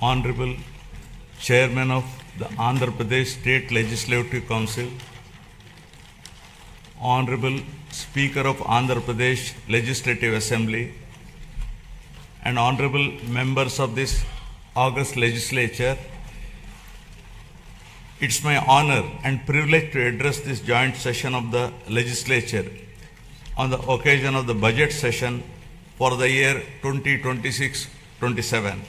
Honorable Chairman of the Andhra Pradesh State Legislative Council, Honorable Speaker of Andhra Pradesh Legislative Assembly, and Honorable members of this August Legislature, it's my honor and privilege to address this joint session of the Legislature on the occasion of the budget session for the year 2026-27.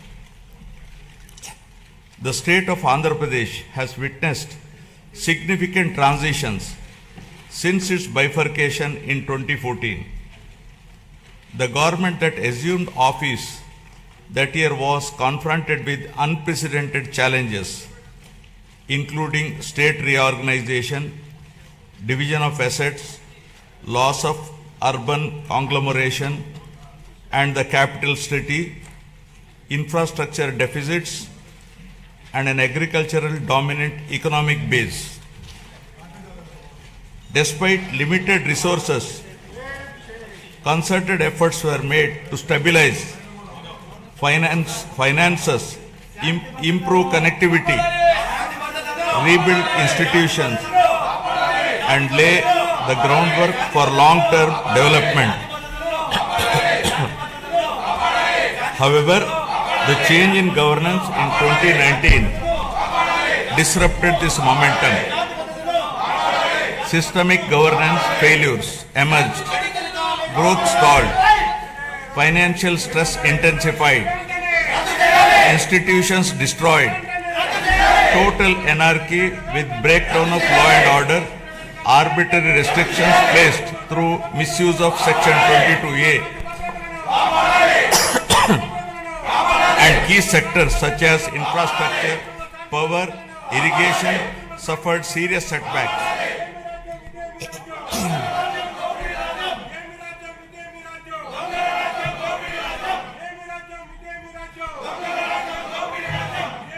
The state of Andhra Pradesh has witnessed significant transitions since its bifurcation in 2014. The government that assumed office that year was confronted with unprecedented challenges, including state reorganization, division of assets, loss of urban conglomeration and the capital city, infrastructure deficits, and an agricultural dominant economic base. Despite limited resources, concerted efforts were made to stabilize finances, improve connectivity, rebuild institutions, and lay the groundwork for long-term development. However, the change in governance in 2019 disrupted this momentum. Systemic governance failures emerged, growth stalled, financial stress intensified, institutions destroyed, total anarchy with breakdown of law and order, arbitrary restrictions placed through misuse of Section 22A, and key sectors such as infrastructure, power, irrigation suffered serious setbacks.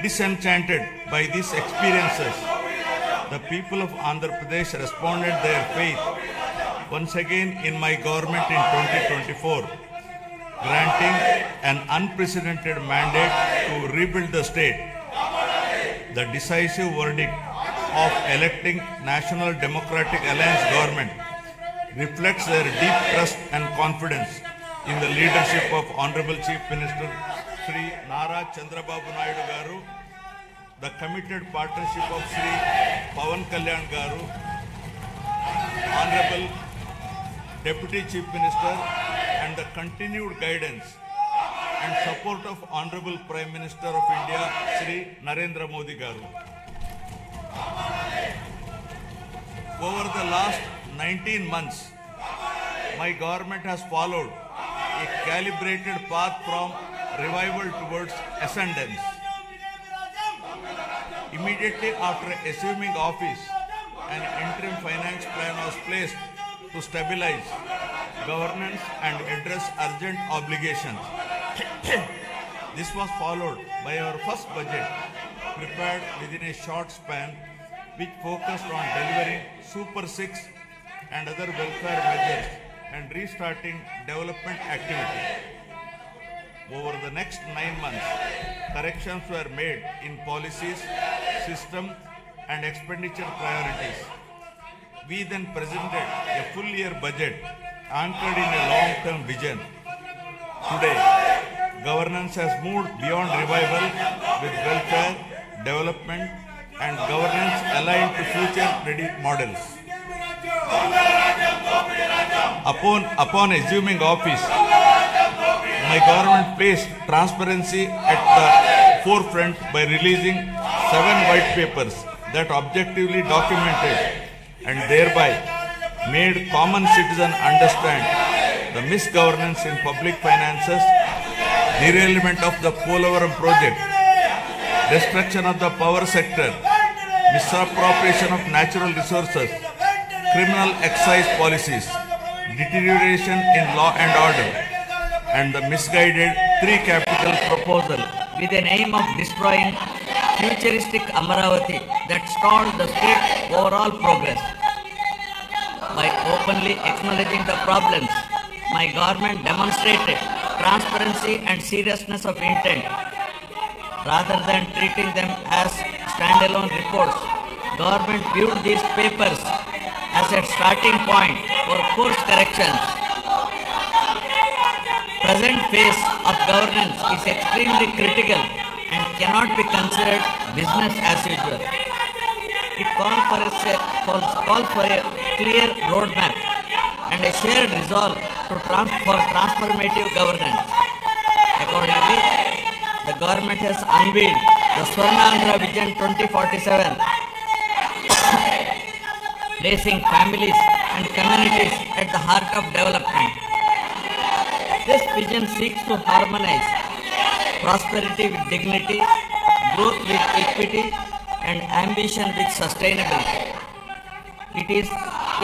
Disenchanted by these experiences, the people of Andhra Pradesh responded their faith once again in my government in 2024, granting an unprecedented mandate to rebuild the state. The decisive verdict of electing National Democratic Alliance government reflects their deep trust and confidence in the leadership of Honorable Chief Minister Sri Nara Chandrababu Naidu Garu, the committed partnership of Sri Pawan Kalyan Garu, Honorable Deputy Chief Minister, and the continued guidance and support of Honorable Prime Minister of India, Sri Narendra Modi Garu. Over the last 19 months, my government has followed a calibrated path from revival towards ascendance. Immediately after assuming office, an interim finance plan was placed to stabilize governance and address urgent obligations. This was followed by our first budget, prepared within a short span, which focused on delivering Super 6 and other welfare measures and restarting development activity. Over the next 9 months, corrections were made in policies, system, and expenditure priorities. We then presented a full year budget anchored in a long-term vision. Today, governance has moved beyond revival with welfare, development, and governance aligned to future-ready models. Upon assuming office, my government placed transparency at the forefront by releasing 7 white papers that objectively documented and thereby made common citizen understand the misgovernance in public finances, derailment of the Polavaram project, destruction of the power sector, misappropriation of natural resources, criminal excise policies, deterioration in law and order, and the misguided three-capital proposal with an aim of destroying futuristic Amaravati that stalled the state's overall progress. By openly acknowledging the problems, my government demonstrated transparency and seriousness of intent. rather than treating them as standalone reports. Government viewed these papers as a starting point for course corrections. Present phase of governance is extremely critical and cannot be considered business as usual. It calls for a clear roadmap and a shared resolve for transformative governance. Accordingly, the government has unveiled the Swarnandhra Vision 2047, placing families and communities at the heart of development. This vision seeks to harmonize prosperity with dignity, growth with equity, and ambition with sustainability. It is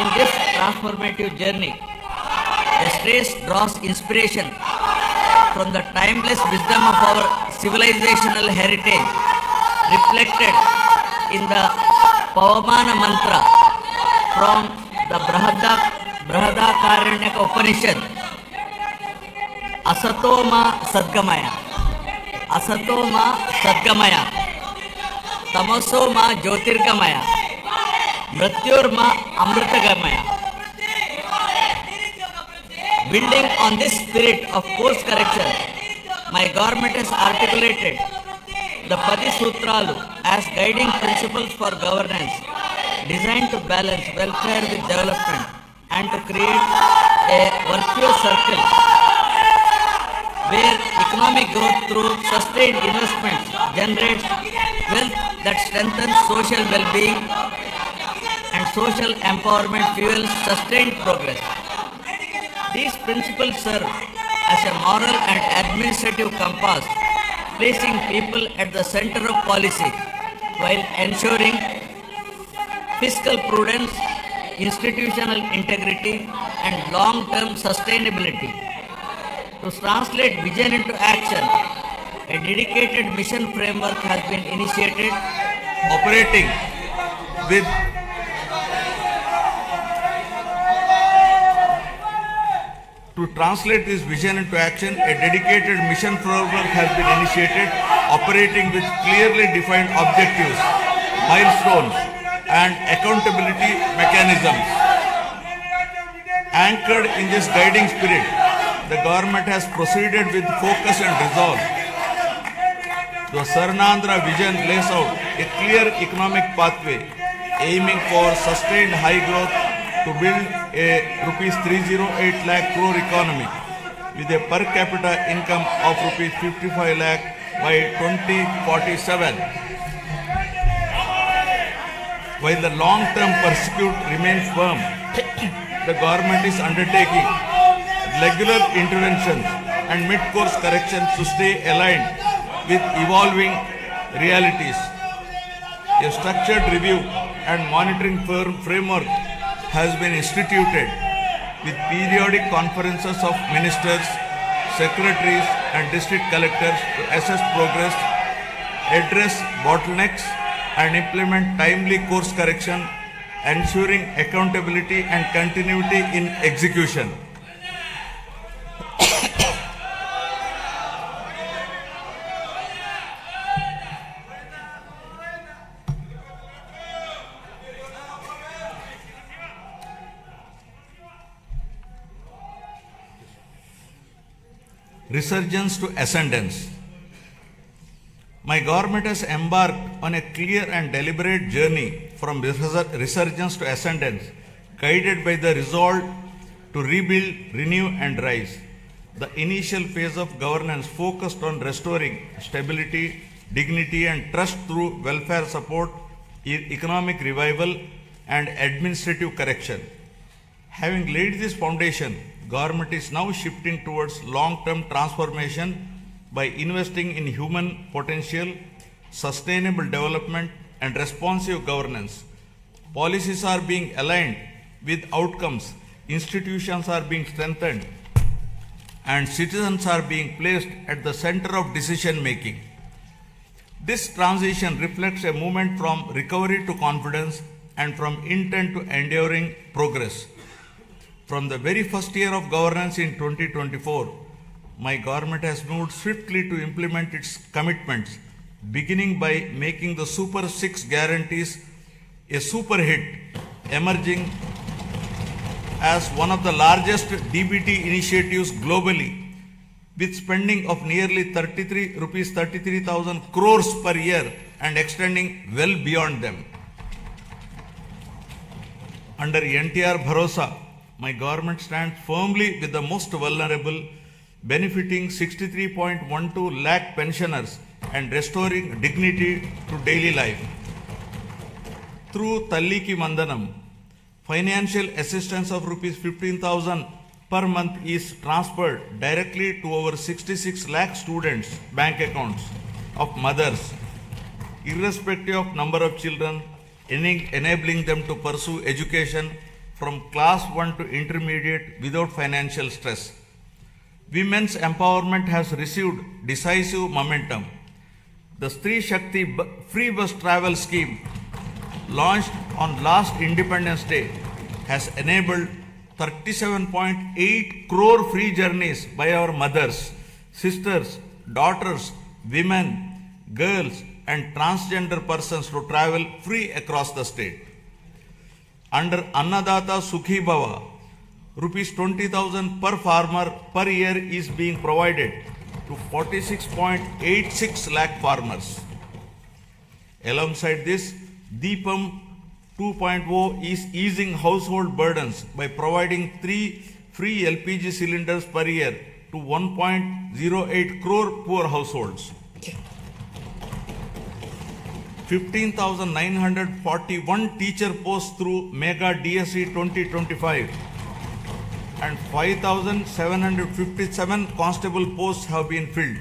in this transformative journey, the straits draws inspiration from the timeless wisdom of our civilizational heritage, reflected in the Pavamana mantra from the Brahadakaranyaka Upanishad. Asatoma Sadgamaya, Asatoma Sadgamaya, Tamasoma Jyotirgamaya, Mrityurma Amritagamaya. Building on this spirit of course correction, my government has articulated the Padi Sutralu as guiding principles for governance, designed to balance welfare with development and to create a virtuous circle where economic growth through sustained investments generates wealth that strengthens social well-being and social empowerment fuels sustained progress. These principles serve as a moral and administrative compass, placing people at the center of policy while ensuring fiscal prudence, institutional integrity, and long-term sustainability. To translate vision into action, a dedicated mission framework has been initiated, operating with To translate this vision into action, a dedicated mission framework has been initiated, operating with clearly defined objectives, milestones, and accountability mechanisms. Anchored in this guiding spirit, the government has proceeded with focus and resolve. The Swarnandhra vision lays out a clear economic pathway, aiming for sustained high growth to build a rupees 308 lakh crore economy with a per capita income of rupees 55 lakh by 2047. While the long-term pursuit remains firm, the government is undertaking regular interventions and mid-course corrections to stay aligned with evolving realities. A structured review and monitoring framework has been instituted with periodic conferences of ministers, secretaries and district collectors to assess progress, address bottlenecks and implement timely course correction, ensuring accountability and continuity in execution. Resurgence to ascendance. My government has embarked on a clear and deliberate journey from resurgence to ascendance, guided by the resolve to rebuild, renew and rise. The initial phase of governance focused on restoring stability, dignity and trust through welfare support, economic revival and administrative correction. Having laid this foundation, government is now shifting towards long-term transformation by investing in human potential, sustainable development and responsive governance. Policies are being aligned with outcomes, institutions are being strengthened, and citizens are being placed at the center of decision making. This transition reflects a movement from recovery to confidence and from intent to enduring progress. From the very first year of governance in 2024, my government has moved swiftly to implement its commitments, beginning by making the Super 6 guarantees a super hit, emerging as one of the largest DBT initiatives globally, with spending of nearly 33,000 crores per year and extending well beyond them. Under NTR Bharosa, my government stands firmly with the most vulnerable, benefiting 63.12 lakh pensioners and restoring dignity to daily life. Through Talliki Mandanam, financial assistance of rupees 15,000 per month is transferred directly to over 66 lakh students' bank accounts of mothers, irrespective of number of children, enabling them to pursue education from class 1 to intermediate without financial stress. Women's empowerment has received decisive momentum. The Stree Shakti free bus travel scheme, launched on last Independence Day, has enabled 37.8 crore free journeys by our mothers, sisters, daughters, women, girls, and transgender persons to travel free across the state. Under Annadata Sukhi Bhava, rupees 20,000 per farmer per year is being provided to 46.86 lakh farmers. Alongside this, Deepam 2.0 is easing household burdens by providing 3 free LPG cylinders per year to 1.08 crore poor households. 15,941 teacher posts through Mega DSE 2025 and 5,757 constable posts have been filled.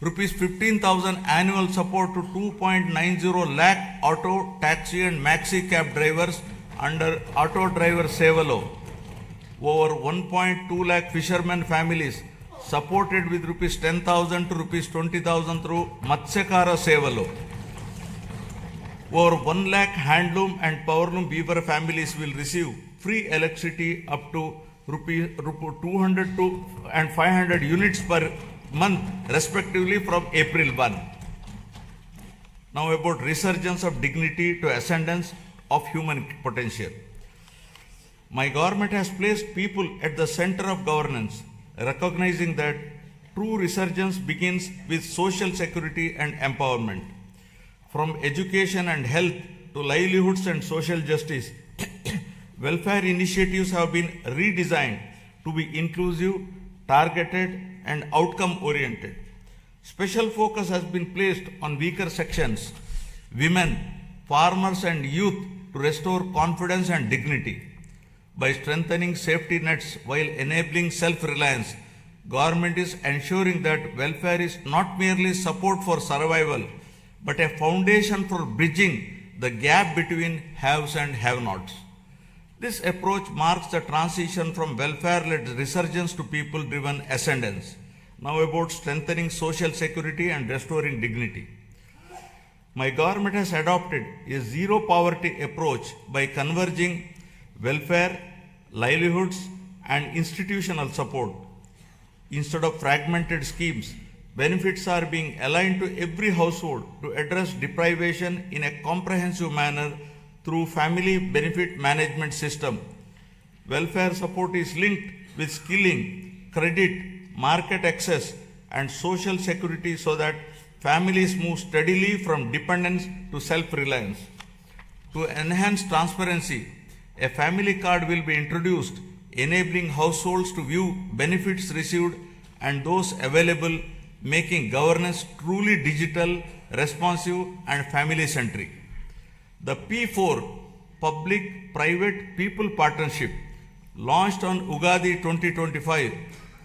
Rupees 15,000 annual support to 2.90 lakh auto, taxi and maxi cab drivers under Auto Driver Sevalo. Over 1.2 lakh fishermen families supported with rupees 10,000 to rupees 20,000 through Matsyakara Sevalo. Over 1 lakh handloom and powerloom weaver families will receive free electricity up to rupees 200 to and 500 units per month respectively from April 1. Now about resurgence of dignity to ascendance of human potential. My government has placed people at the center of governance, recognizing that true resurgence begins with social security and empowerment. From education and health to livelihoods and social justice, welfare initiatives have been redesigned to be inclusive, targeted, and outcome-oriented. Special focus has been placed on weaker sections, women, farmers, and youth to restore confidence and dignity. By strengthening safety nets while enabling self-reliance, government is ensuring that welfare is not merely support for survival, but a foundation for bridging the gap between haves and have-nots. This approach marks the transition from welfare-led resurgence to people-driven ascendance. Now about strengthening social security and restoring dignity. My government has adopted a zero-poverty approach by converging welfare, livelihoods, and institutional support. Instead of fragmented schemes, benefits are being aligned to every household to address deprivation in a comprehensive manner through family benefit management system. Welfare support is linked with skilling, credit, market access, and social security so that families move steadily from dependence to self-reliance. To enhance transparency, a family card will be introduced, enabling households to view benefits received and those available, making governance truly digital, responsive, and family-centric. The P4 Public-Private People Partnership, launched on Ugadi 2025,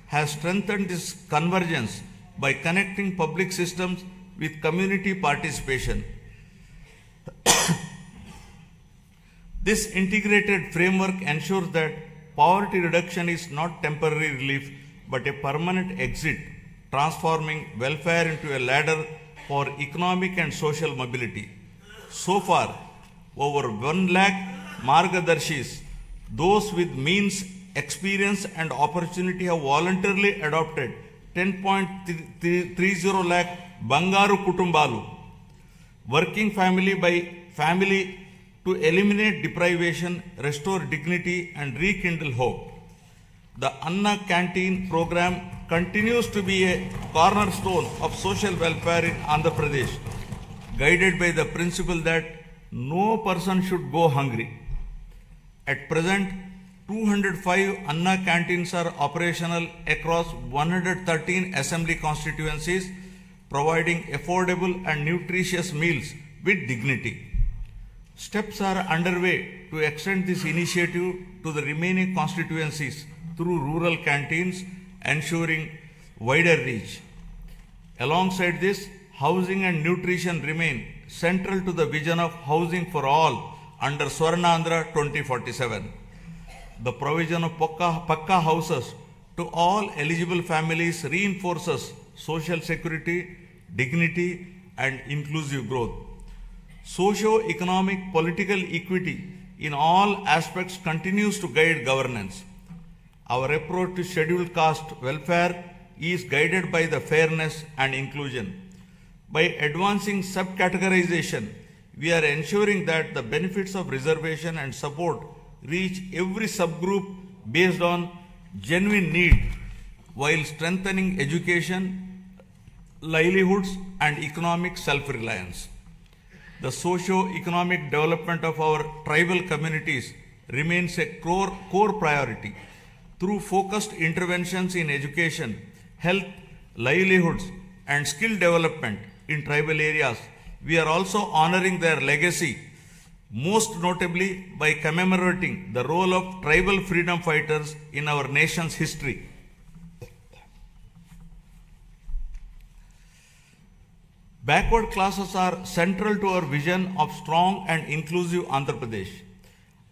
has strengthened this convergence by connecting public systems with community participation. This integrated framework ensures that poverty reduction is not temporary relief but a permanent exit, transforming welfare into a ladder for economic and social mobility. So far, over 1 lakh Margadarshis, those with means, experience, and opportunity have voluntarily adopted 10.30 lakh Bangaru Kutumbalu, working family by family to eliminate deprivation, restore dignity and rekindle hope. The Anna Canteen program continues to be a cornerstone of social welfare in Andhra Pradesh, guided by the principle that no person should go hungry. At present, 205 Anna canteens are operational across 113 assembly constituencies, providing affordable and nutritious meals with dignity. Steps are underway to extend this initiative to the remaining constituencies through rural canteens, ensuring wider reach. Alongside this, housing and nutrition remain central to the vision of housing for all under Swarnandhra 2047. The provision of Pakka houses to all eligible families reinforces social security, dignity, and inclusive growth. Socio-economic political equity in all aspects continues to guide governance. Our approach to scheduled caste welfare is guided by the fairness and inclusion. By advancing subcategorization, we are ensuring that the benefits of reservation and support reach every subgroup based on genuine need, while strengthening education, livelihoods, and economic self-reliance. The socio-economic development of our tribal communities remains a core priority. Through focused interventions in education, health, livelihoods, and skill development in tribal areas, we are also honoring their legacy, most notably by commemorating the role of tribal freedom fighters in our nation's history. Backward classes are central to our vision of strong and inclusive Andhra Pradesh.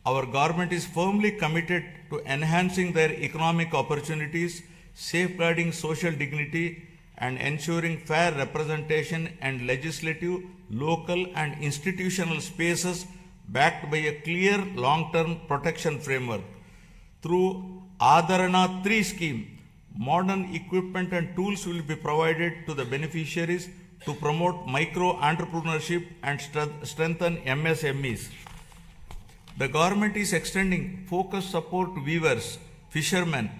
Our government is firmly committed to enhancing their economic opportunities, safeguarding social dignity, and ensuring fair representation and legislative, local, and institutional spaces backed by a clear long-term protection framework. Through Adharana 3 scheme, modern equipment and tools will be provided to the beneficiaries to promote micro-entrepreneurship and strengthen MSMEs. The government is extending focused support to weavers, fishermen,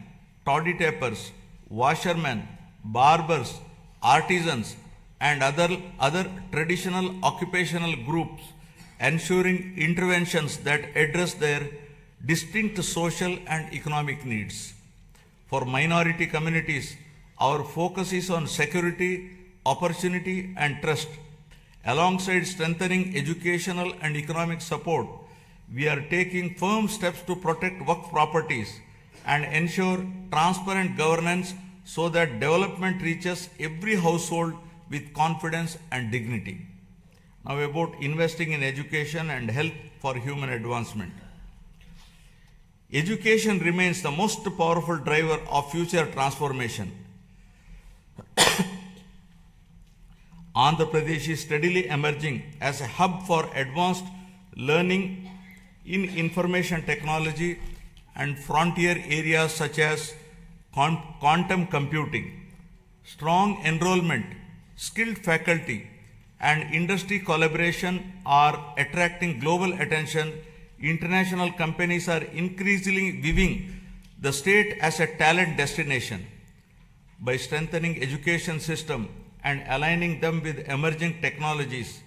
toddy tappers, washermen, barbers, artisans, and other traditional occupational groups, ensuring interventions that address their distinct social and economic needs. For minority communities, our focus is on security, opportunity, and trust. Alongside strengthening educational and economic support, we are taking firm steps to protect Waqf properties and ensure transparent governance so that development reaches every household with confidence and dignity. Now about investing in education and health for human advancement. Education remains the most powerful driver of future transformation. Andhra Pradesh is steadily emerging as a hub for advanced learning in information technology and frontier areas such as quantum computing. Strong enrollment, skilled faculty, and industry collaboration are attracting global attention. International companies are increasingly viewing the state as a talent destination. By strengthening education system and aligning them with emerging technologies,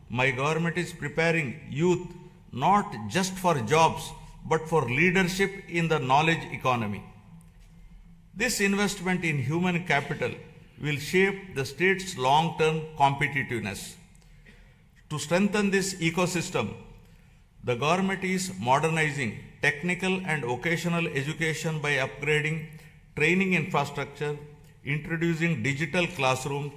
my government is preparing youth not just for jobs, but for leadership in the knowledge economy. This investment in human capital will shape the state's long-term competitiveness. To strengthen this ecosystem, the government is modernizing technical and vocational education by upgrading training infrastructure, introducing digital classrooms,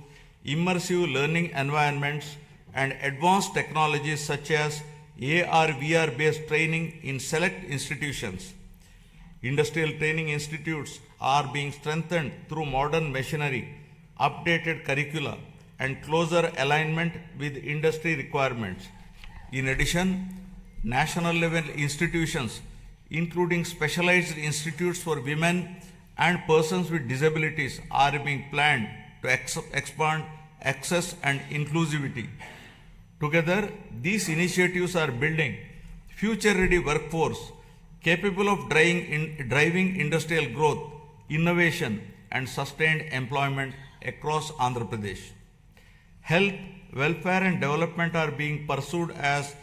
immersive learning environments, and advanced technologies such as AR/VR based training in select institutions. Industrial training institutes are being strengthened through modern machinery, updated curricula, and closer alignment with industry requirements. In addition, national level institutions, including specialized institutes for women and persons with disabilities, are being planned to expand access, and inclusivity. Together, these initiatives are building future-ready workforce capable of driving industrial growth, innovation, and sustained employment across Andhra Pradesh. Health, welfare, and development are being pursued as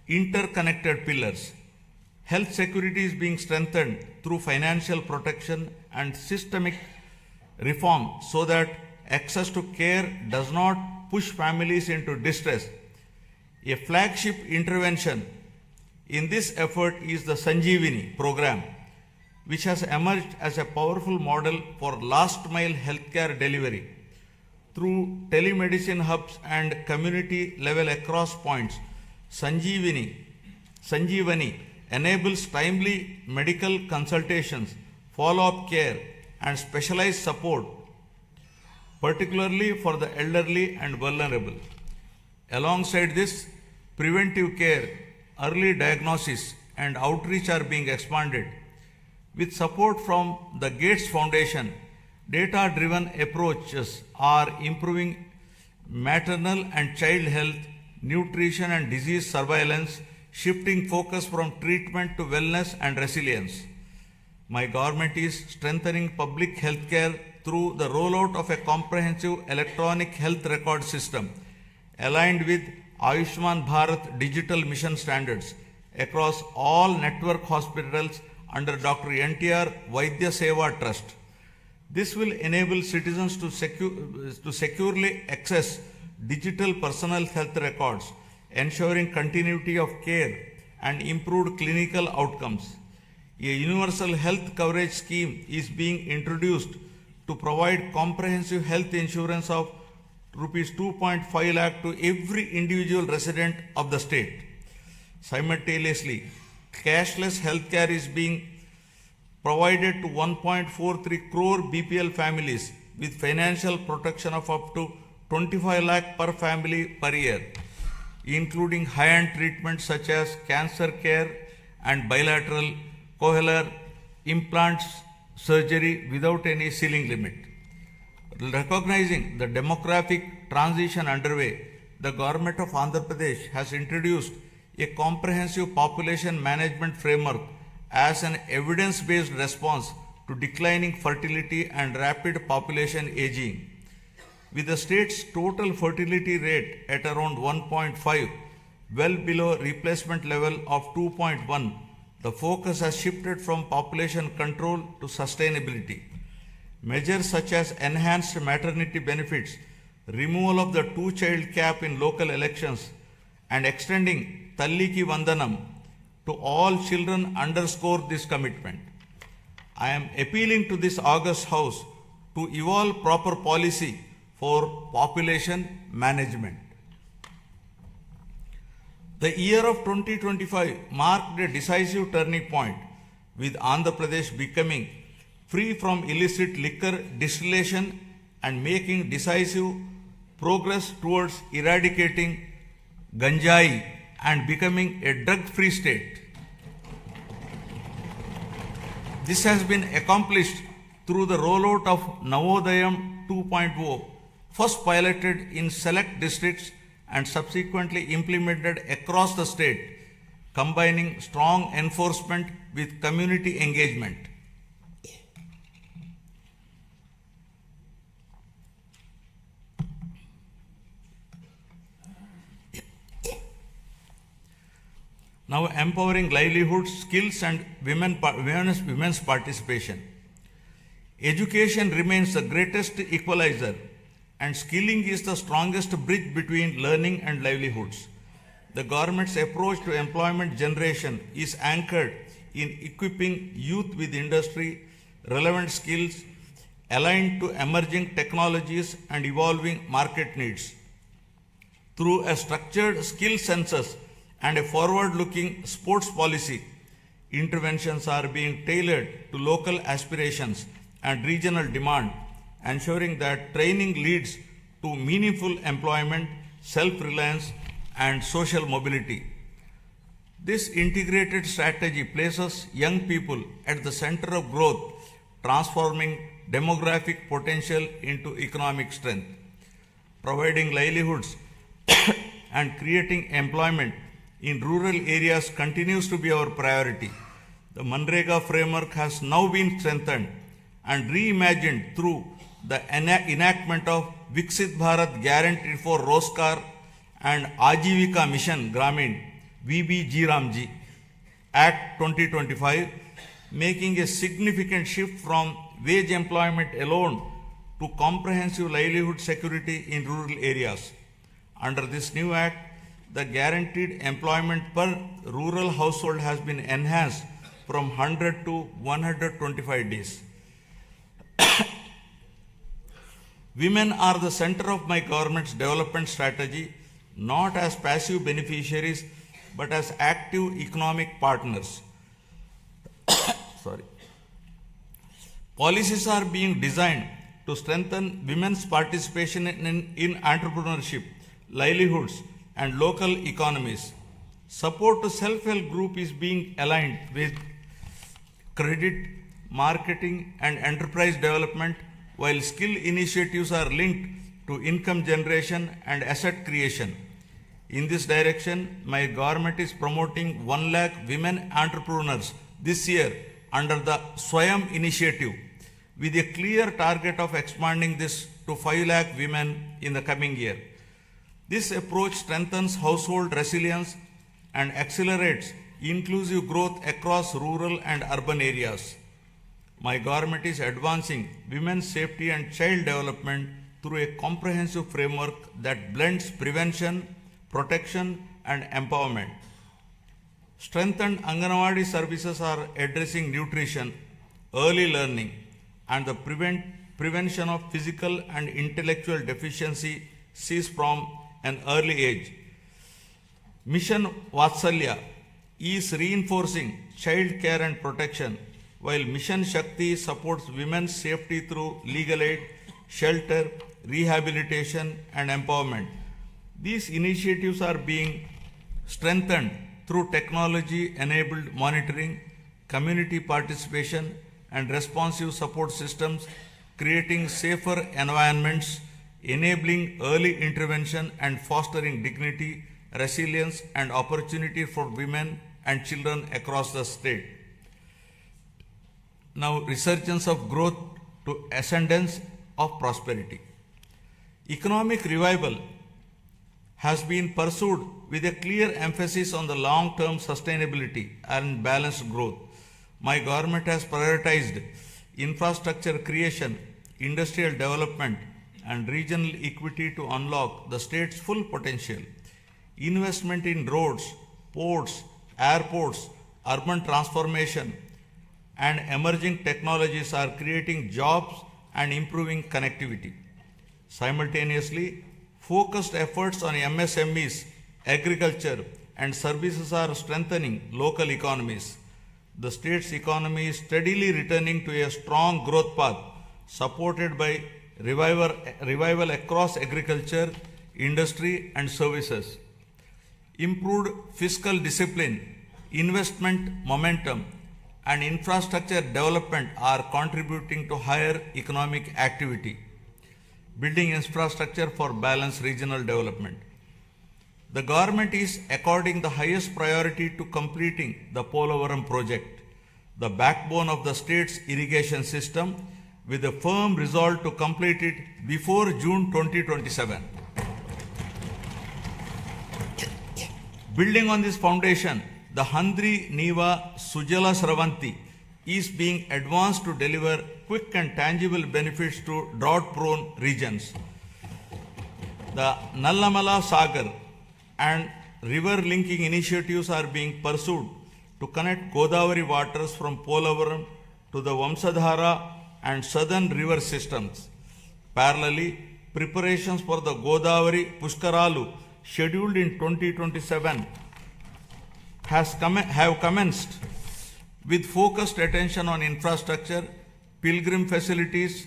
interconnected pillars. Health security is being strengthened through financial protection and systemic reform so that access to care does not push families into distress. A flagship intervention in this effort is the Sanjeevani program, which has emerged as a powerful model for last mile healthcare delivery. Through telemedicine hubs and community level across points, Sanjeevani enables timely medical consultations, follow-up care, and specialized support, particularly for the elderly and vulnerable. Alongside this, preventive care, early diagnosis, and outreach are being expanded. With support from the Gates Foundation, data-driven approaches are improving maternal and child health, nutrition, and disease surveillance, shifting focus from treatment to wellness and resilience. My government is strengthening public health care through the rollout of a comprehensive electronic health record system aligned with Ayushman Bharat digital mission standards across all network hospitals under Dr. NTR Vaidya Seva Trust. This will enable citizens to securely access digital personal health records, ensuring continuity of care and improved clinical outcomes. A universal health coverage scheme is being introduced to provide comprehensive health insurance of rupees 2.5 lakh to every individual resident of the state. Simultaneously, cashless healthcare is being provided to 1.43 crore BPL families with financial protection of up to 25 lakh per family per year, including high-end treatments such as cancer care and bilateral cochlear implants surgery without any ceiling limit. Recognizing the demographic transition underway, the government of Andhra Pradesh has introduced a comprehensive population management framework as an evidence-based response to declining fertility and rapid population aging. With the state's total fertility rate at around 1.5, well below replacement level of 2.1, the focus has shifted from population control to sustainability. Measures such as enhanced maternity benefits, removal of the two-child cap in local elections, and extending Talliki Vandanam to all children underscore this commitment. I am appealing to this august House to evolve proper policy for population management. The year of 2025 marked a decisive turning point, with Andhra Pradesh becoming free from illicit liquor distillation and making decisive progress towards eradicating ganjai and becoming a drug-free state. This has been accomplished through the rollout of Navodayam 2.0, first piloted in select districts and subsequently implemented across the state, combining strong enforcement with community engagement. Now empowering livelihoods, skills, and women's participation. Education remains the greatest equalizer, and skilling is the strongest bridge between learning and livelihoods. The government's approach to employment generation is anchored in equipping youth with industry-relevant skills aligned to emerging technologies and evolving market needs. Through a structured skill census and a forward-looking sports policy, interventions are being tailored to local aspirations and regional demand, ensuring that training leads to meaningful employment, self-reliance, and social mobility. This integrated strategy places young people at the center of growth, transforming demographic potential into economic strength. providing livelihoods and creating employment in rural areas continues to be our priority. The Manrega framework has now been strengthened and reimagined through the enactment of Viksit Bharat Guarantee for Roskar and Ajivika Mission Gramin VBG Act 2025, making a significant shift from wage employment alone to comprehensive livelihood security in rural areas. Under this new act, the guaranteed employment per rural household has been enhanced from 100 to 125 days. Women are the center of my government's development strategy, not as passive beneficiaries, but as active economic partners. Policies are being designed to strengthen women's participation in entrepreneurship, livelihoods, and local economies. Support to self-help group is being aligned with credit, marketing, and enterprise development, while skill initiatives are linked to income generation and asset creation. In this direction, my government is promoting 1 lakh women entrepreneurs this year under the Swayam initiative, with a clear target of expanding this to 5 lakh women in the coming year. This approach strengthens household resilience and accelerates inclusive growth across rural and urban areas. My government is advancing women's safety and child development through a comprehensive framework that blends prevention, protection, and empowerment. Strengthened Anganwadi services are addressing nutrition, early learning, and the prevention of physical and intellectual deficiencies from an early age. Mission Vatsalya is reinforcing child care and protection, while Mission Shakti supports women's safety through legal aid, shelter, rehabilitation, and empowerment. These initiatives are being strengthened through technology-enabled monitoring, community participation, and responsive support systems, creating safer environments, enabling early intervention, and fostering dignity, resilience, and opportunity for women and children across the state. Now, resurgence of growth to ascendance of prosperity. Economic revival has been pursued with a clear emphasis on the long-term sustainability and balanced growth. My government has prioritized infrastructure creation, industrial development, and regional equity to unlock the state's full potential. Investment in roads, ports, airports, urban transformation, and emerging technologies are creating jobs and improving connectivity. Simultaneously, focused efforts on MSMEs, agriculture, and services are strengthening local economies. The state's economy is steadily returning to a strong growth path, supported by revival across agriculture, industry, and services. Improved fiscal discipline, investment momentum, and infrastructure development are contributing to higher economic activity, building infrastructure for balanced regional development. The government is according the highest priority to completing the Polavaram project, the backbone of the state's irrigation system, with a firm resolve to complete it before June 2027. Building on this foundation, the Handri Neva Sujala Sravanti is being advanced to deliver quick and tangible benefits to drought-prone regions. The Nallamala Sagar and river linking initiatives are being pursued to connect Godavari waters from Polavaram to the Vamsadhara and southern river systems. Parallelly, preparations for the Godavari Pushkaralu scheduled in 2027 have commenced with focused attention on infrastructure, pilgrim facilities,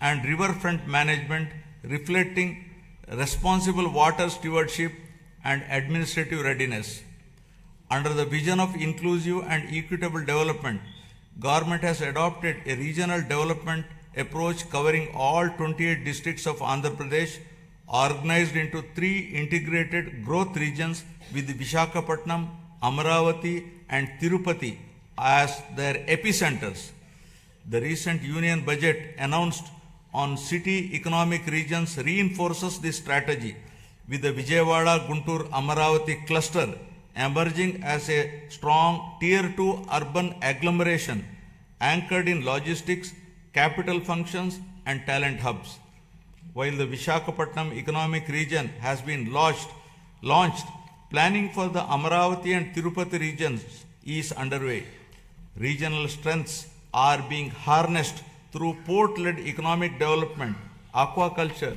and riverfront management, reflecting responsible water stewardship and administrative readiness. Under the vision of inclusive and equitable development, government has adopted a regional development approach covering all 28 districts of Andhra Pradesh, organized into 3 integrated growth regions with Visakhapatnam, Amaravati and Tirupati as their epicenters. The recent union budget announced on city economic regions reinforces this strategy, with the Vijayawada Guntur Amaravati cluster emerging as a strong Tier 2 urban agglomeration anchored in logistics, capital functions and talent hubs. While the Visakhapatnam economic region has been launched, planning for the Amaravati and Tirupati regions is underway. Regional strengths are being harnessed through port-led economic development, aquaculture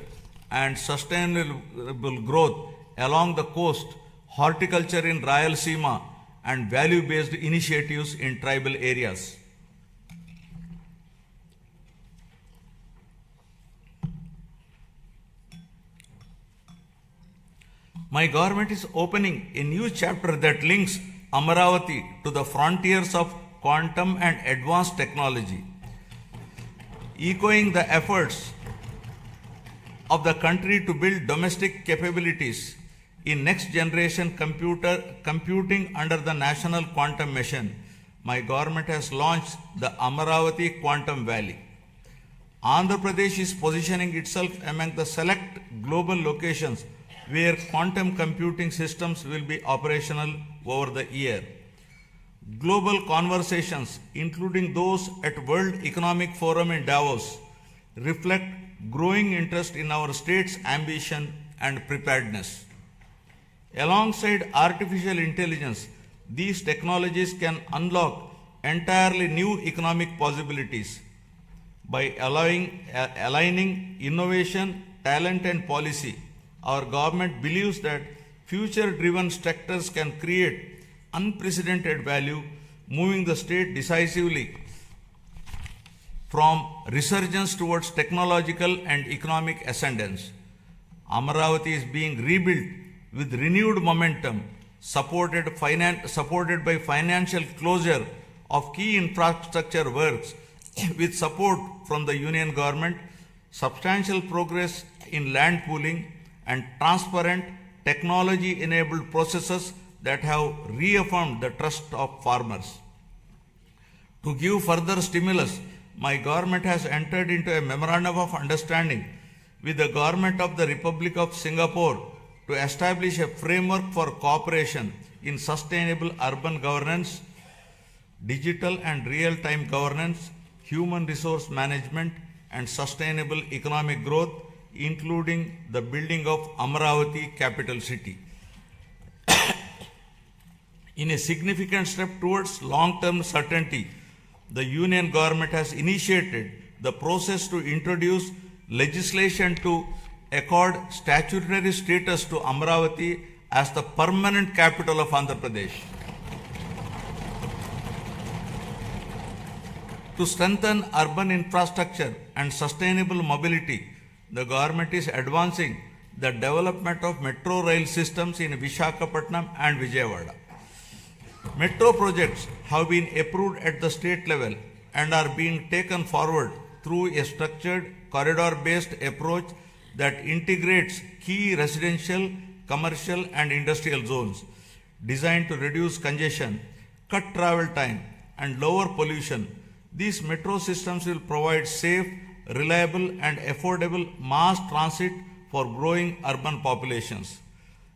and sustainable growth along the coast, horticulture in Rayalaseema and value-based initiatives in tribal areas. My government is opening a new chapter that links Amaravati to the frontiers of quantum and advanced technology, echoing the efforts of the country to build domestic capabilities in next generation computing under the National Quantum Mission. My government has launched the Amaravati Quantum Valley. Andhra Pradesh is positioning itself among the select global locations where quantum computing systems will be operational over the year. Global conversations, including those at World Economic Forum in Davos, reflect growing interest in our state's ambition and preparedness. Alongside artificial intelligence, these technologies can unlock entirely new economic possibilities. By aligning innovation, talent and policy, our government believes that future-driven sectors can create unprecedented value, moving the state decisively from resurgence towards technological and economic ascendance. Amaravati is being rebuilt with renewed momentum, supported by financial closure of key infrastructure works with support from the union government, substantial progress in land pooling, and transparent technology-enabled processes that have reaffirmed the trust of farmers. To give further stimulus, my government has entered into a memorandum of understanding with the government of the Republic of Singapore to establish a framework for cooperation in sustainable urban governance, digital and real-time governance, human resource management, and sustainable economic growth, including the building of Amaravati capital city. In a significant step towards long-term certainty, the union government has initiated the process to introduce legislation to accord statutory status to Amaravati as the permanent capital of Andhra Pradesh. To strengthen urban infrastructure and sustainable mobility, the government is advancing the development of metro rail systems in Visakhapatnam and Vijayawada. Metro projects have been approved at the state level and are being taken forward through a structured corridor-based approach that integrates key residential, commercial and industrial zones designed to reduce congestion, cut travel time and lower pollution. These metro systems will provide safe, reliable and affordable mass transit for growing urban populations.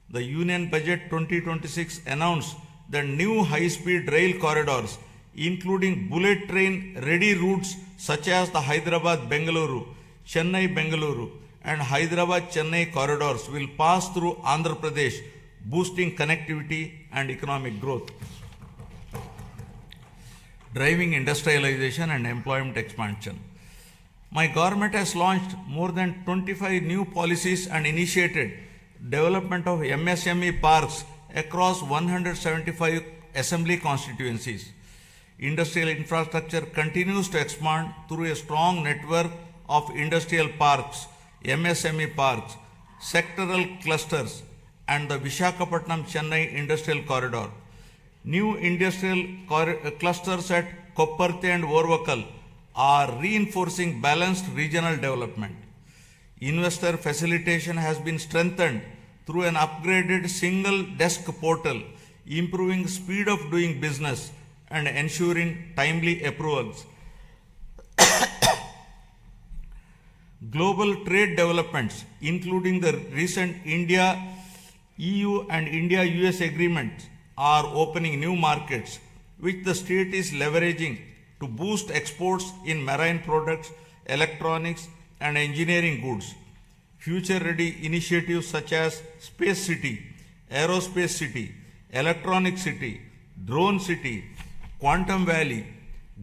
The Union Budget 2026 announced that new high-speed rail corridors, including bullet train-ready routes such as the Hyderabad-Bengaluru, Chennai-Bengaluru and Hyderabad-Chennai corridors will pass through Andhra Pradesh, boosting connectivity and economic growth. Driving industrialization and employment expansion. My government has launched more than 25 new policies and initiated development of MSME parks across 175 assembly constituencies. Industrial infrastructure continues to expand through a strong network of industrial parks, MSME parks, sectoral clusters, and the Visakhapatnam-Chennai Industrial Corridor. New industrial clusters at Kopparthi and Orvakal are reinforcing balanced regional development. Investor facilitation has been strengthened through an upgraded single desk portal, improving speed of doing business and ensuring timely approvals. Global trade developments, including the recent India-EU and India-US agreements, are opening new markets, which the state is leveraging to boost exports in marine products, electronics, and engineering goods. Future-ready initiatives such as Space City, Aerospace City, Electronic City, Drone City, Quantum Valley,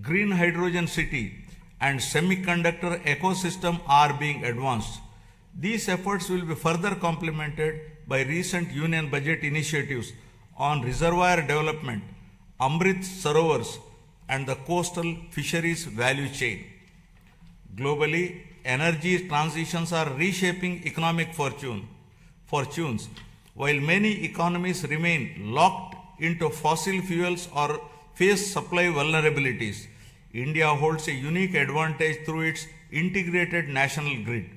Green Hydrogen City, and semiconductor ecosystem are being advanced. These efforts will be further complemented by recent union budget initiatives on reservoir development, Amrit Sarovars, and the coastal fisheries value chain. Globally, energy transitions are reshaping economic fortunes. While many economies remain locked into fossil fuels or face supply vulnerabilities, India holds a unique advantage through its integrated national grid.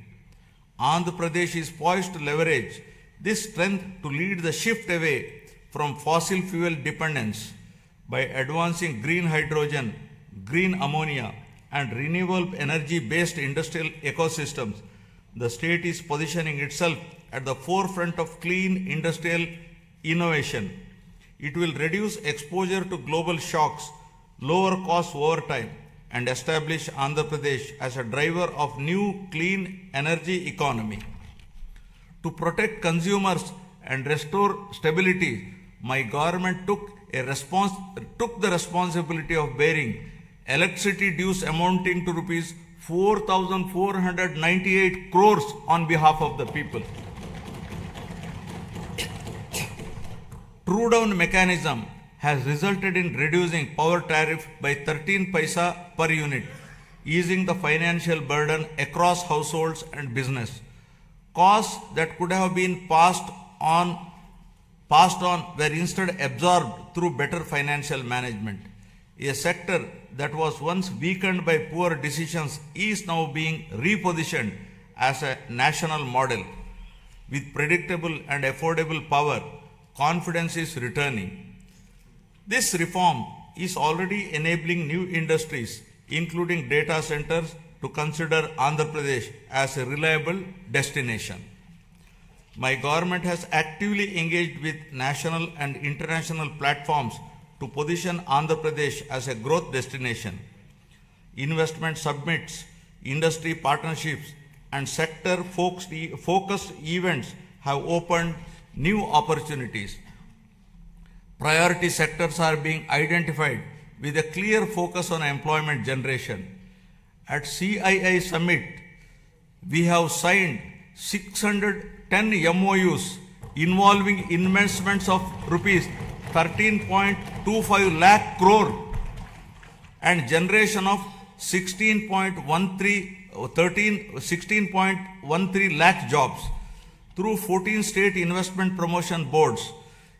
Andhra Pradesh is poised to leverage this strength to lead the shift away from fossil fuel dependence by advancing green hydrogen, green ammonia, and renewable energy-based industrial ecosystems. The state is positioning itself at the forefront of clean industrial innovation. It will reduce exposure to global shocks, lower costs over time, and establish Andhra Pradesh as a driver of new clean energy economy. To protect consumers and restore stability, my government took the responsibility of bearing electricity dues amounting to rupees 4,498 crores on behalf of the people. True down mechanism has resulted in reducing power tariff by 13 paisa per unit, easing the financial burden across households and business. Costs that could have been passed on were instead absorbed through better financial management. A sector that was once weakened by poor decisions is now being repositioned as a national model. With predictable and affordable power, confidence is returning. This reform is already enabling new industries, including data centers, to consider Andhra Pradesh as a reliable destination. My government has actively engaged with national and international platforms to position Andhra Pradesh as a growth destination. Investment summits, industry partnerships, and sector-focused events have opened new opportunities. Priority sectors are being identified with a clear focus on employment generation. At CII Summit, we have signed 610 MOUs involving investments of rupees 13.25 lakh crore and generation of 16.13 lakh jobs through 14 state investment promotion boards.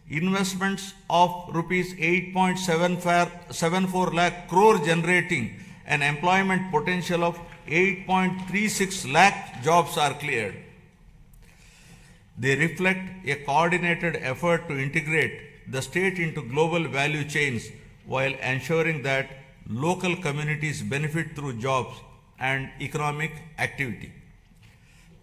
Investments of rupees 8.74 lakh crore generating an employment potential of 8.36 lakh jobs are cleared. They reflect a coordinated effort to integrate the state into global value chains while ensuring that local communities benefit through jobs and economic activity.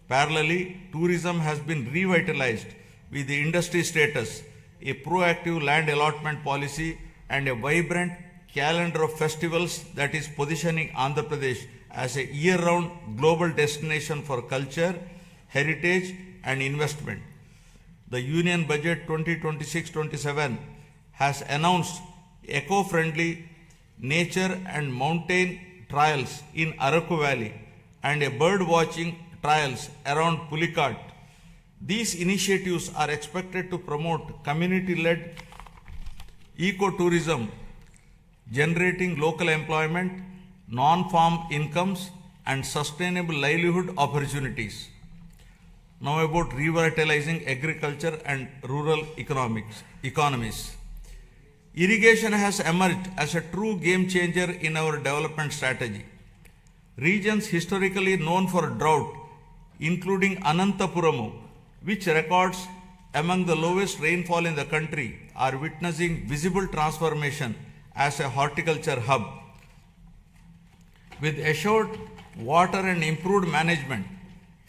Parallelly, tourism has been revitalized with the industry status, a proactive land allotment policy, and a vibrant calendar of festivals that is positioning Andhra Pradesh as a year-round global destination for culture, heritage, and investment. The Union Budget 2026-27 has announced eco-friendly nature and mountain trials in Araku Valley and a bird watching trials around Pulikat. These initiatives are expected to promote community-led ecotourism, generating local employment, non-farm incomes, and sustainable livelihood opportunities. Now about revitalizing agriculture and rural economies. Irrigation has emerged as a true game changer in our development strategy. Regions historically known for drought, including Anantapuramu, which records among the lowest rainfall in the country, are witnessing visible transformation as a horticulture hub. With assured water and improved management,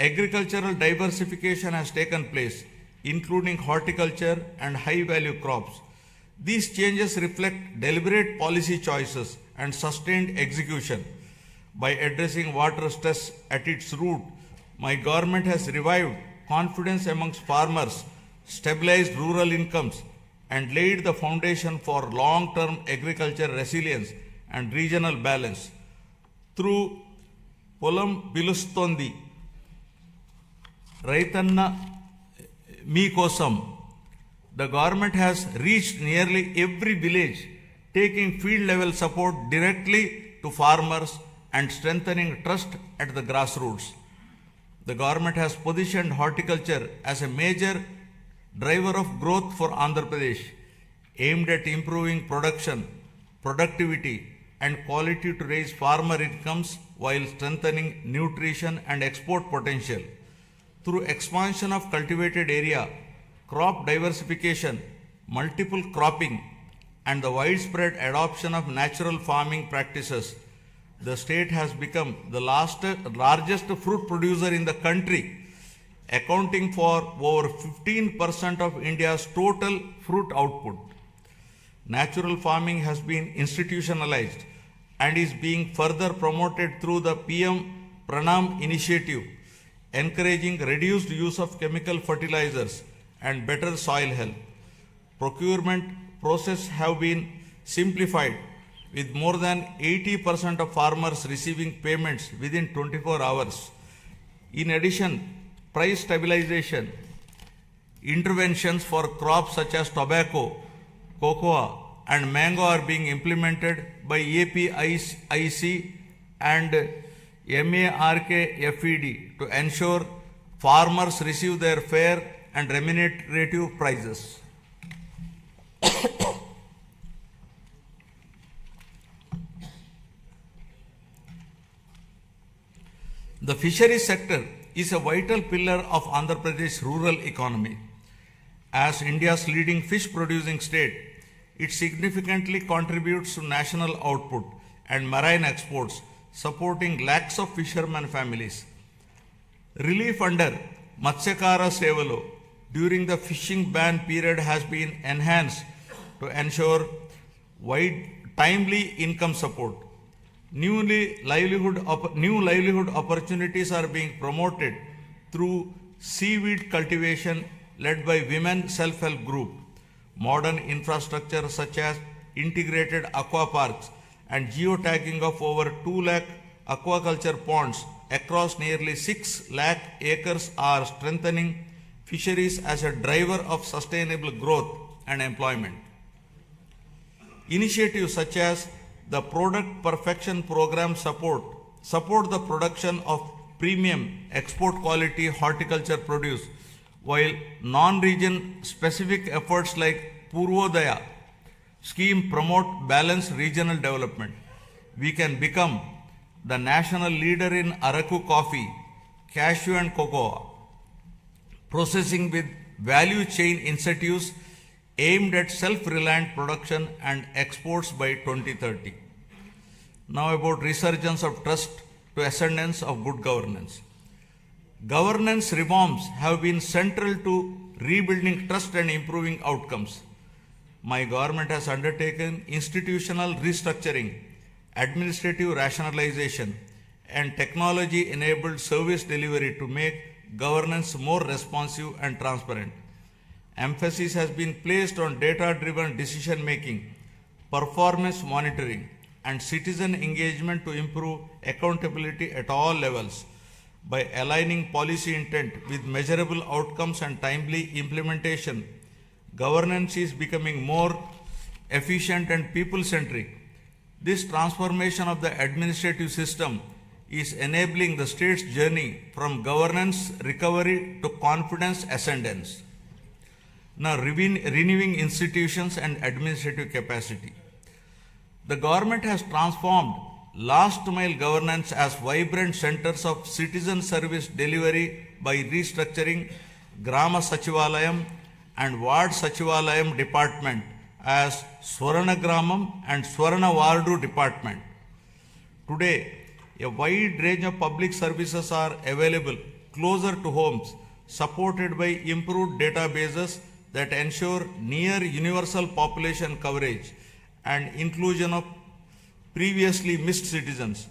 agricultural diversification has taken place, including horticulture and high-value crops. These changes reflect deliberate policy choices and sustained execution. By addressing water stress at its root, my government has revived confidence amongst farmers, stabilized rural incomes, and laid the foundation for long-term agriculture resilience and regional balance. Through Polam Pilustondi, Raitanna Meekosam, the government has reached nearly every village, taking field-level support directly to farmers and strengthening trust at the grassroots. The government has positioned horticulture as a major driver of growth for Andhra Pradesh, aimed at improving production, productivity, and quality to raise farmer incomes while strengthening nutrition and export potential. Through expansion of cultivated area, crop diversification, multiple cropping, and the widespread adoption of natural farming practices, the state has become the largest fruit producer in the country, accounting for over 15% of India's total fruit output. Natural farming has been institutionalized and is being further promoted through the PM Pranam initiative, encouraging reduced use of chemical fertilizers and better soil health. Procurement processes have been simplified, with more than 80% of farmers receiving payments within 24 hours. In addition, price stabilization interventions for crops such as tobacco, cocoa, and mango are being implemented by APIC and MARKFED to ensure farmers receive their fair and remunerative prices. The fisheries sector is a vital pillar of Andhra Pradesh rural economy. As India's leading fish producing state, it significantly contributes to national output and marine exports, supporting lakhs of fishermen families. Relief under Matsyakara Sevalo during the fishing ban period has been enhanced to ensure timely income support. New livelihood opportunities are being promoted through seaweed cultivation led by women self-help group. Modern infrastructure such as integrated aqua parks and geotagging of over 2 lakh aquaculture ponds across nearly 6 lakh acres are strengthening fisheries as a driver of sustainable growth and employment. Initiatives such as the Product Perfection Program support the production of premium export quality horticulture produce, while non-region specific efforts like Purvodaya scheme promote balanced regional development. We can become the national leader in Araku coffee, cashew and cocoa processing with value chain incentives aimed at self-reliant production and exports by 2030. Now about resurgence of trust to ascendance of good governance. Governance reforms have been central to rebuilding trust and improving outcomes. My government has undertaken institutional restructuring, administrative rationalization, and technology-enabled service delivery to make governance more responsive and transparent. Emphasis has been placed on data-driven decision-making, performance monitoring, and citizen engagement to improve accountability at all levels. By aligning policy intent with measurable outcomes and timely implementation, governance is becoming more efficient and people-centric. This transformation of the administrative system is enabling the state's journey from governance recovery to confidence ascendance. Now, renewing institutions and administrative capacity. The government has transformed last mile governance as vibrant centers of citizen service delivery by restructuring Grama Sachivalayam and Ward Sachivalayam department as Swarana Gramam and Swarana Wardu department. Today, a wide range of public services are available closer to homes, supported by improved databases that ensure near universal population coverage and inclusion of previously missed citizens.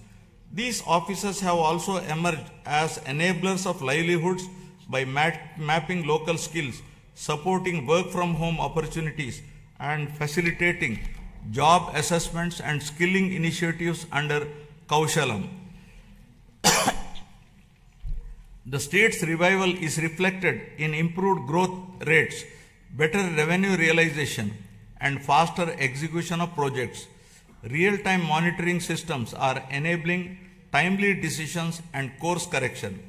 These offices have also emerged as enablers of livelihoods by mapping local skills, supporting work from home opportunities, and facilitating job assessments and skilling initiatives under Kaushalam. The state's revival is reflected in improved growth rates, better revenue realization, and faster execution of projects. Real-time monitoring systems are enabling timely decisions and course correction.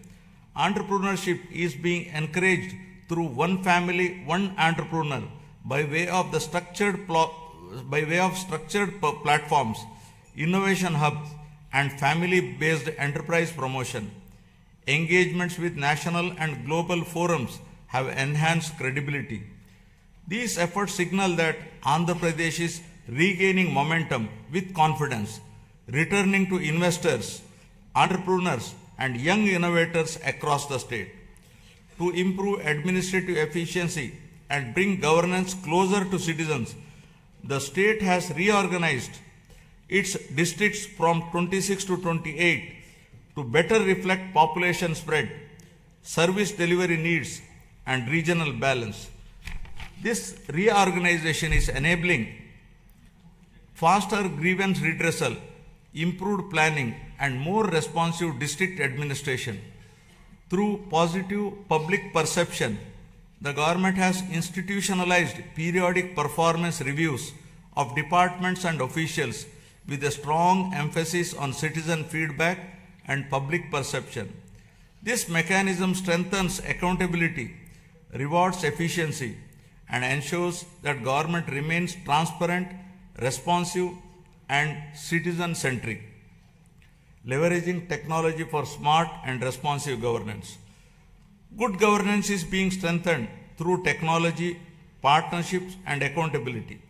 Entrepreneurship is being encouraged through one family, one entrepreneur by way of structured platforms, innovation hubs, and family-based enterprise promotion. Engagements with national and global forums have enhanced credibility. These efforts signal that Andhra Pradesh is regaining momentum with confidence, returning to investors, entrepreneurs, and young innovators across the state. To improve administrative efficiency and bring governance closer to citizens, the state has reorganized its districts from 26 to 28 to better reflect population spread, service delivery needs, and regional balance. This reorganization is enabling faster grievance redressal, improved planning, and more responsive district administration. Through positive public perception, the government has institutionalized periodic performance reviews of departments and officials with a strong emphasis on citizen feedback and public perception. This mechanism strengthens accountability, rewards efficiency, and ensures that government remains transparent, responsive, and citizen-centric, leveraging technology for smart and responsive governance. Good governance is being strengthened through technology, partnerships, and accountability.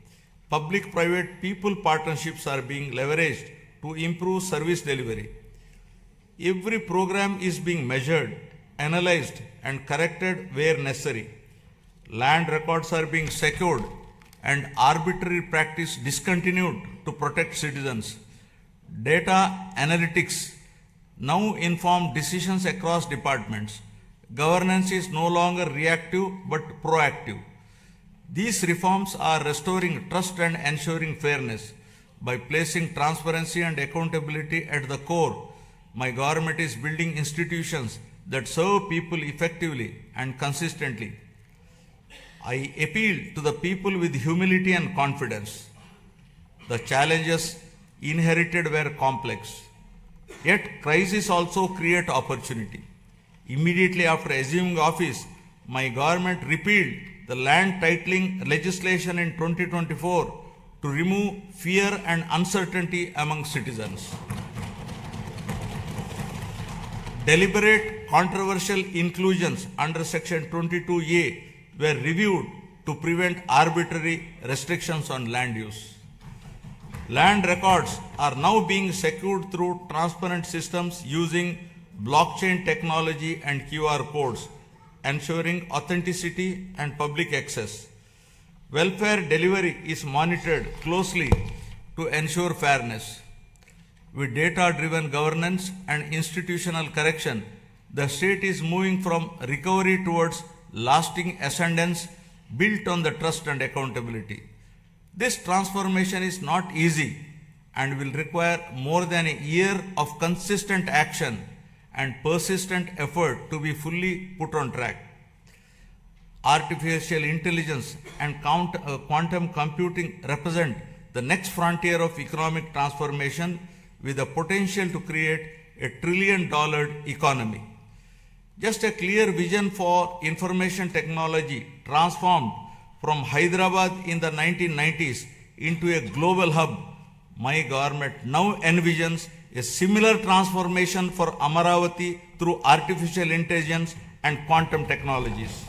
Public-private people partnerships are being leveraged to improve service delivery. Every program is being measured, analyzed, and corrected where necessary. Land records are being secured and arbitrary practice discontinued to protect citizens. Data analytics now inform decisions across departments. Governance is no longer reactive but proactive. These reforms are restoring trust and ensuring fairness. By placing transparency and accountability at the core, my government is building institutions that serve people effectively and consistently. I appeal to the people with humility and confidence. The challenges inherited were complex, yet crises also create opportunity. Immediately after assuming office, my government repealed the land titling legislation in 2024 to remove fear and uncertainty among citizens. Deliberate controversial inclusions under Section 22A were reviewed to prevent arbitrary restrictions on land use. Land records are now being secured through transparent systems using blockchain technology and QR codes, ensuring authenticity and public access. Welfare delivery is monitored closely to ensure fairness. With data-driven governance and institutional correction, the state is moving from recovery towards lasting ascendance built on the trust and accountability. This transformation is not easy and will require more than a year of consistent action and persistent effort to be fully put on track. Artificial intelligence and quantum computing represent the next frontier of economic transformation with the potential to create a $1 trillion economy. Just a clear vision for information technology transformed from Hyderabad in the 1990s into a global hub My government now envisions a similar transformation for Amaravati through artificial intelligence and quantum technologies.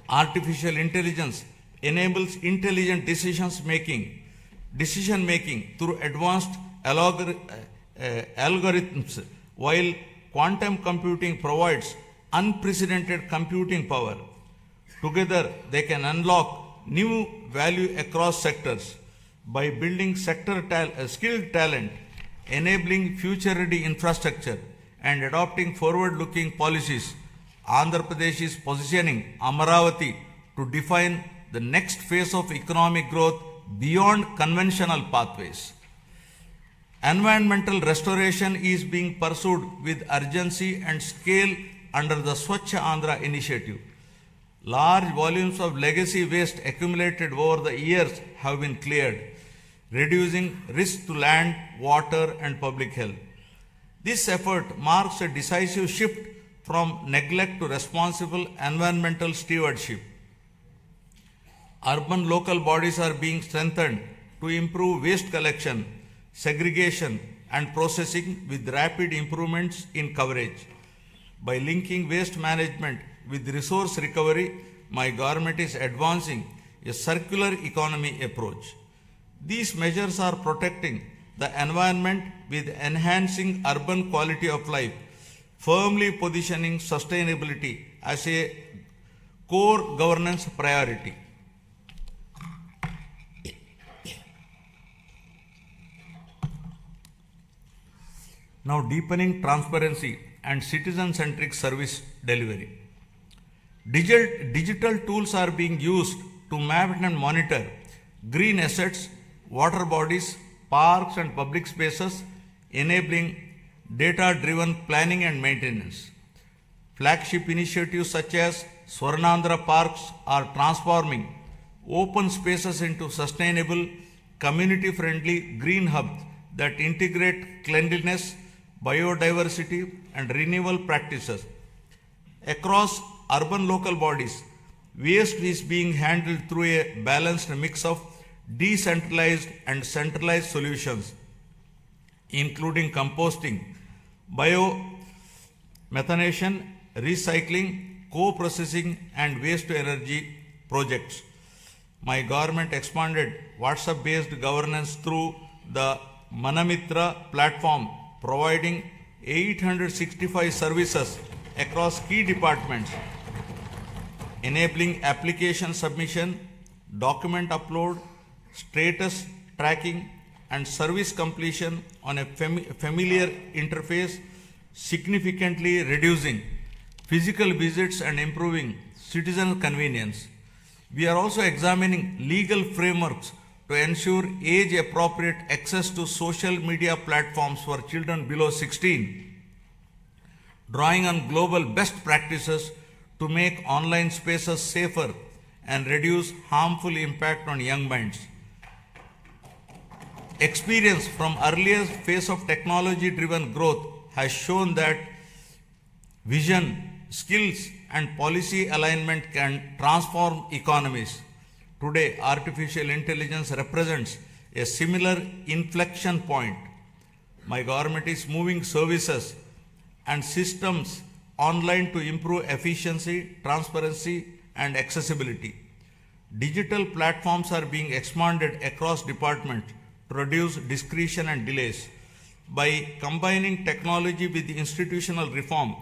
Artificial intelligence enables intelligent decision making through advanced algorithms, while quantum computing provides unprecedented computing power. Together, they can unlock new value across sectors by building skilled talent, enabling future-ready infrastructure, and adopting forward-looking policies. Andhra Pradesh is positioning Amaravati to define the next phase of economic growth beyond conventional pathways. Environmental restoration is being pursued with urgency and scale under the Swachh Andhra initiative. Large volumes of legacy waste accumulated over the years have been cleared, reducing risk to land, water, and public health. This effort marks a decisive shift from neglect to responsible environmental stewardship. Urban local bodies are being strengthened to improve waste collection, segregation, and processing with rapid improvements in coverage. By linking waste management with resource recovery, my government is advancing a circular economy approach. These measures are protecting the environment with enhancing urban quality of life, firmly positioning sustainability as a core governance priority. Now, deepening transparency and citizen-centric service delivery. Digital tools are being used to map and monitor green assets, water bodies, parks, and public spaces, enabling data-driven planning and maintenance. Flagship initiatives such as Swarnandhra Parks are transforming open spaces into sustainable, community-friendly green hubs that integrate cleanliness, biodiversity, and renewable practices. Across urban local bodies, waste is being handled through a balanced mix of decentralized and centralized solutions, including composting, biomethanation, recycling, co-processing, and waste-to-energy projects. My government expanded WhatsApp-based governance through the Manamitra platform, providing 865 services across key departments, enabling application submission, document upload, status tracking, and service completion on a familiar interface, significantly reducing physical visits and improving citizen convenience. We are also examining legal frameworks to ensure age-appropriate access to social media platforms for children below 16, drawing on global best practices to make online spaces safer and reduce harmful impact on young minds. Experience from earlier phase of technology-driven growth has shown that vision, skills, and policy alignment can transform economies. Today, artificial intelligence represents a similar inflection point. My government is moving services and systems online to improve efficiency, transparency, and accessibility. Digital platforms are being expanded across departments to reduce discretion and delays. By combining technology with institutional reform,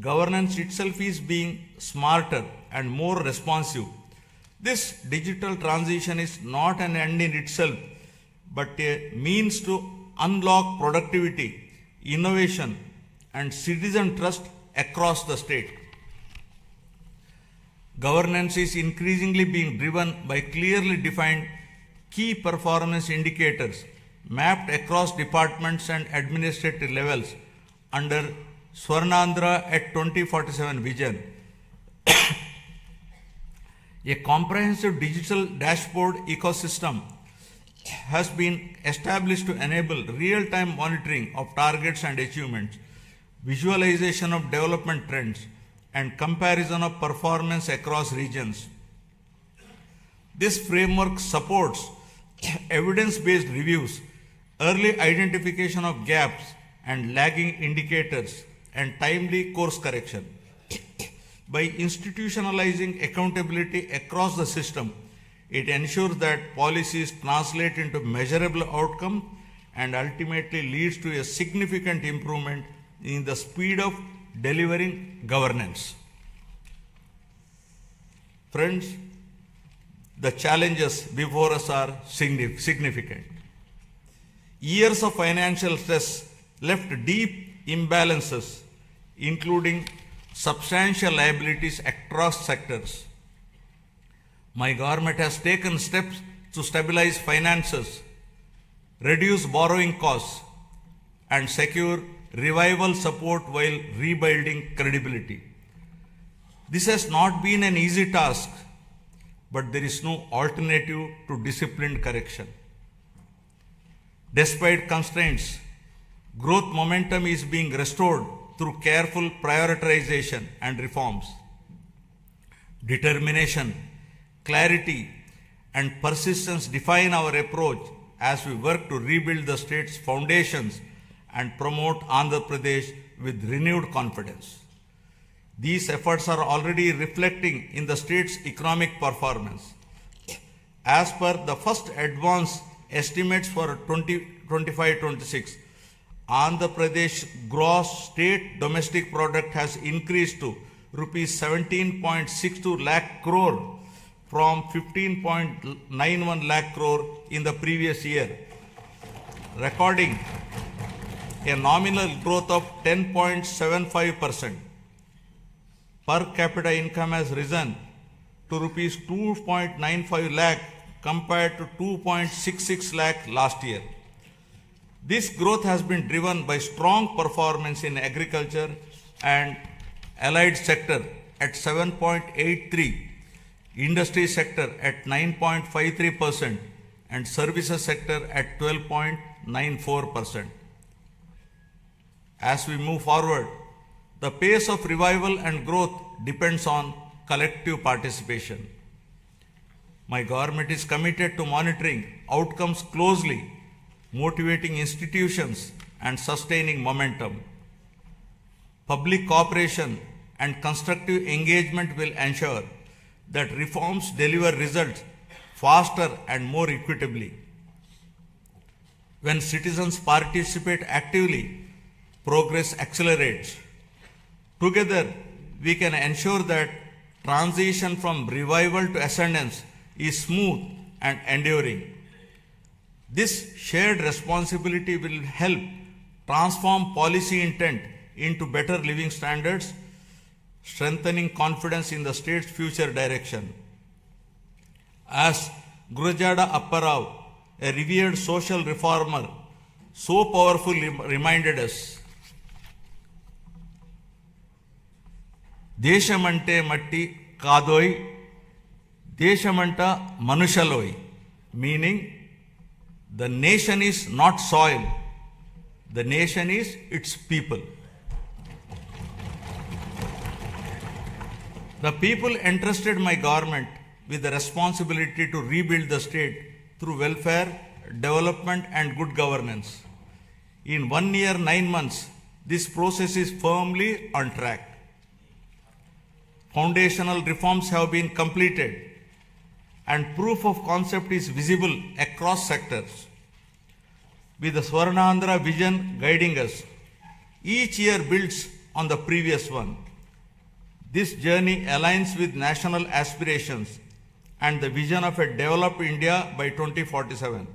governance itself is being smarter and more responsive. This digital transition is not an end in itself, but a means to unlock productivity, innovation, and citizen trust across the state. Governance is increasingly being driven by clearly defined key performance indicators mapped across departments and administrative levels under Swarnandhra at 2047 vision. A comprehensive digital dashboard ecosystem has been established to enable real-time monitoring of targets and achievements, visualization of development trends, and comparison of performance across regions. This framework supports evidence-based reviews, early identification of gaps and lagging indicators, and timely course correction. By institutionalizing accountability across the system, it ensures that policies translate into measurable outcome and ultimately leads to a significant improvement in the speed of delivering governance. Friends, the challenges before us are significant. Years of financial stress left deep imbalances, including substantial liabilities across sectors. My government has taken steps to stabilize finances, reduce borrowing costs, and secure revival support while rebuilding credibility. This has not been an easy task, but there is no alternative to disciplined correction. Despite constraints, growth momentum is being restored through careful prioritization and reforms. Determination, clarity, and persistence define our approach as we work to rebuild the state's foundations and promote Andhra Pradesh with renewed confidence. These efforts are already reflecting in the state's economic performance. As per the first advance estimates for 2025-26, Andhra Pradesh gross state domestic product has increased to rupees 17.62 lakh crore from 15.91 lakh crore in the previous year, recording a nominal growth of 10.75%. Per capita income has risen to rupees 2.95 lakh compared to 2.66 lakh last year. This growth has been driven by strong performance in agriculture and allied sector at 7.83%, industry sector at 9.53%, and services sector at 12.94%. As we move forward, the pace of revival and growth depends on collective participation. My government is committed to monitoring outcomes closely, motivating institutions, and sustaining momentum. Public cooperation and constructive engagement will ensure that reforms deliver results faster and more equitably. When citizens participate actively, progress accelerates. Together, we can ensure that transition from revival to ascendance is smooth and enduring. This shared responsibility will help transform policy intent into better living standards, strengthening confidence in the state's future direction. As Gurujada Apparao, a revered social reformer, so powerfully reminded us, Deshamante matti kadoi, Deshamanta manushaloi, meaning the nation is not soil, the nation is its people. The people entrusted my government with the responsibility to rebuild the state through welfare, development, and good governance. In 1 year, 9 months, this process is firmly on track. Foundational reforms have been completed, and proof of concept is visible across sectors. With the Swarnandhra vision guiding us, each year builds on the previous one. This journey aligns with national aspirations and the vision of a developed India by 2047.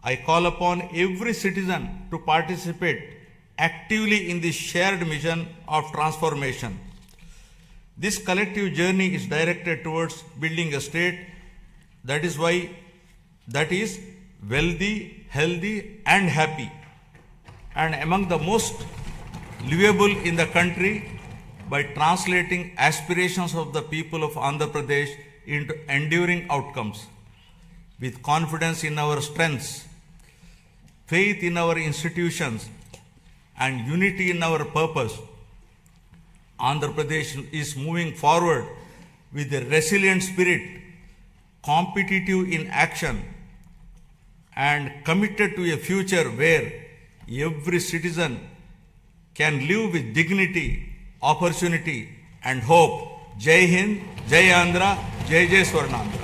I call upon every citizen to participate actively in this shared mission of transformation. This collective journey is directed towards building a state that is wealthy, healthy, and happy, and among the most livable in the country by translating aspirations of the people of Andhra Pradesh into enduring outcomes. With confidence in our strengths, faith in our institutions, and unity in our purpose, Andhra Pradesh is moving forward with a resilient spirit, competitive in action, and committed to a future where every citizen can live with dignity, opportunity and hope. Jai Hind, Jai Andhra, Jai Jai Swarnandhra.